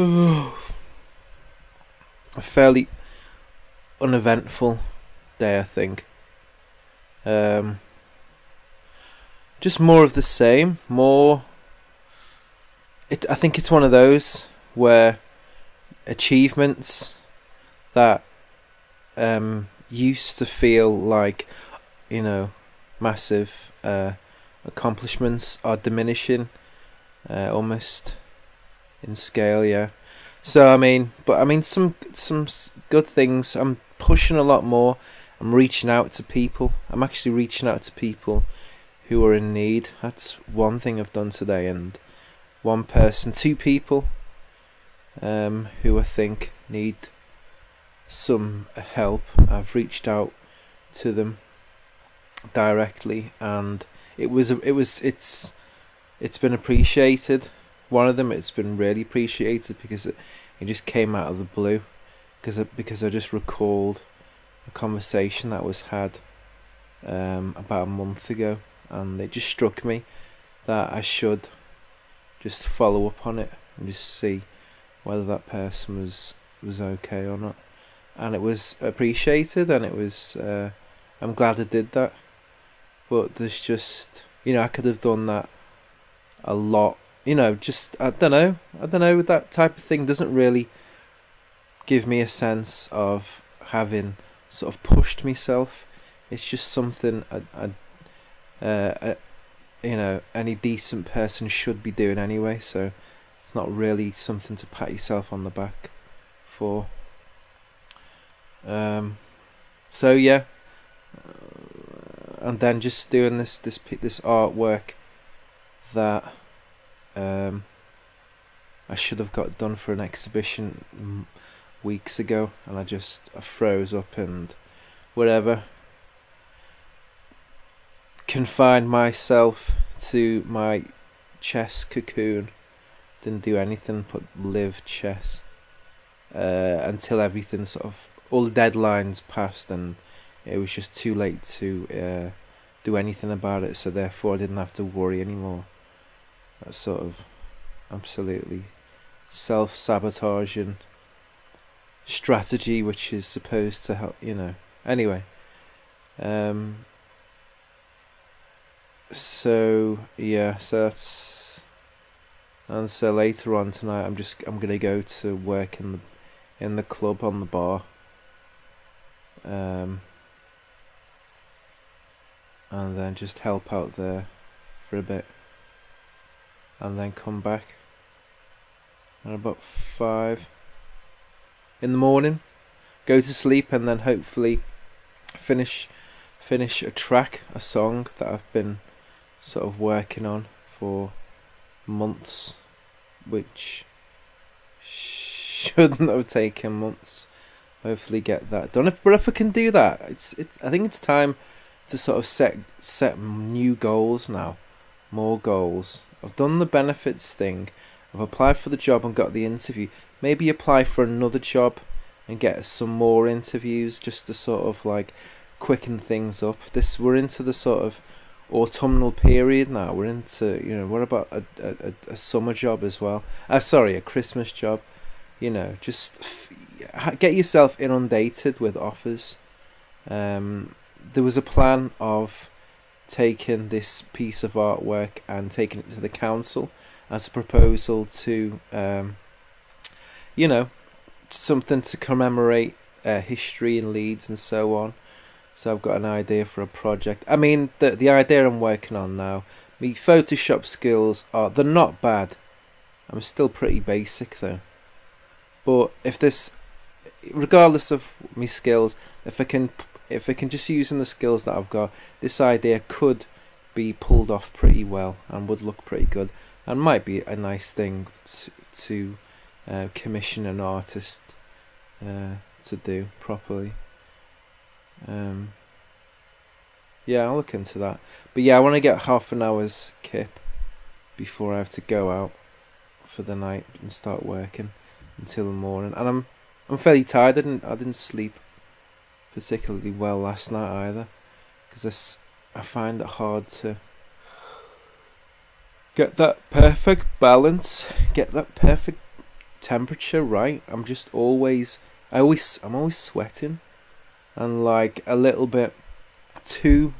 A fairly uneventful day, I think. Just more of the same. I think it's one of those where achievements that used to feel like, massive accomplishments are diminishing, almost in scale. Yeah. So some good things. I'm pushing a lot more. I'm reaching out to people. I'm actually reaching out to people who are in need. That's one thing I've done today, and two people, who I think need some help. I've reached out to them directly, and it's been appreciated. One of them, it's been really appreciated because it just came out of the blue, because I just recalled a conversation that was had about a month ago, and it just struck me that I should just follow up on it and just see whether that person was okay or not. And it was appreciated, and it was I'm glad I did that. But there's just, I could have done that a lot. Just I don't know. That type of thing doesn't really give me a sense of having sort of pushed myself. It's just something any decent person should be doing anyway. So it's not really something to pat yourself on the back for. So yeah, and then just doing this artwork that I should have got done for an exhibition weeks ago, and I froze up and whatever. Confined myself to my chess cocoon. Didn't do anything but live chess until everything all the deadlines passed, and it was just too late to do anything about it. So therefore, I didn't have to worry anymore. That sort of absolutely self-sabotaging strategy, which is supposed to help, Anyway, so that's, and so later on tonight, I'm gonna go to work in the club on the bar, and then just help out there for a bit, and then come back at about 5 in the morning, go to sleep, and then hopefully finish a song that I've been sort of working on for months, which shouldn't have taken months. Hopefully get that done. But if I can do that, I think it's time to sort of set new goals now, more goals. I've done the benefits thing. I've applied for the job and got the interview. Maybe apply for another job and get some more interviews, just to sort of like quicken things up. We're into the sort of autumnal period now. We're into, what about a summer job as well? Sorry, a Christmas job. Just get yourself inundated with offers. There was a plan of taking this piece of artwork and taking it to the council as a proposal to, something to commemorate history in Leeds and so on. So I've got an idea for a project. I mean, the idea I'm working on now, my Photoshop skills they're not bad. I'm still pretty basic though. But regardless of my skills, if I can just using the skills that I've got, this idea could be pulled off pretty well and would look pretty good, and might be a nice thing to commission an artist to do properly. Yeah, I'll look into that. But yeah, I want to get half an hour's kip before I have to go out for the night and start working until the morning. And I'm fairly tired. I didn't sleep particularly well last night either, because I find it hard to get that perfect balance, get that perfect temperature right. I'm always sweating, and like a little bit too.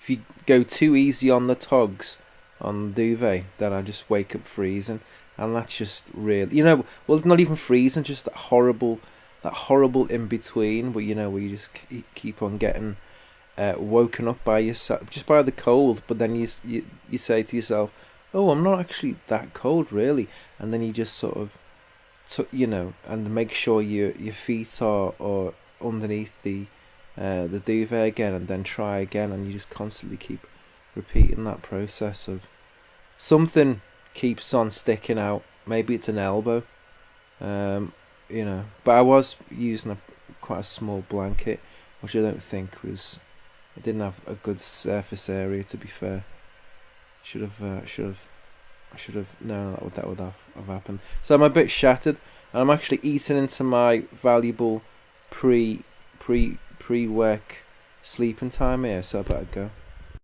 If you go too easy on the togs, on the duvet, then I just wake up freezing, and that's just really, well, not even freezing, just that horrible in between, where where you just keep on getting woken up by yourself, just by the cold, but then you say to yourself, oh, I'm not actually that cold really, and then you just sort of, and make sure your feet are underneath the duvet again, and then try again, and you just constantly keep repeating that process of something keeps on sticking out. Maybe it's an elbow, but I was using quite a small blanket, which I don't think was. It didn't have a good surface area. To be fair, I should have known that would have happened. So I'm a bit shattered, and I'm actually eating into my valuable pre-work sleeping time here. So I better go.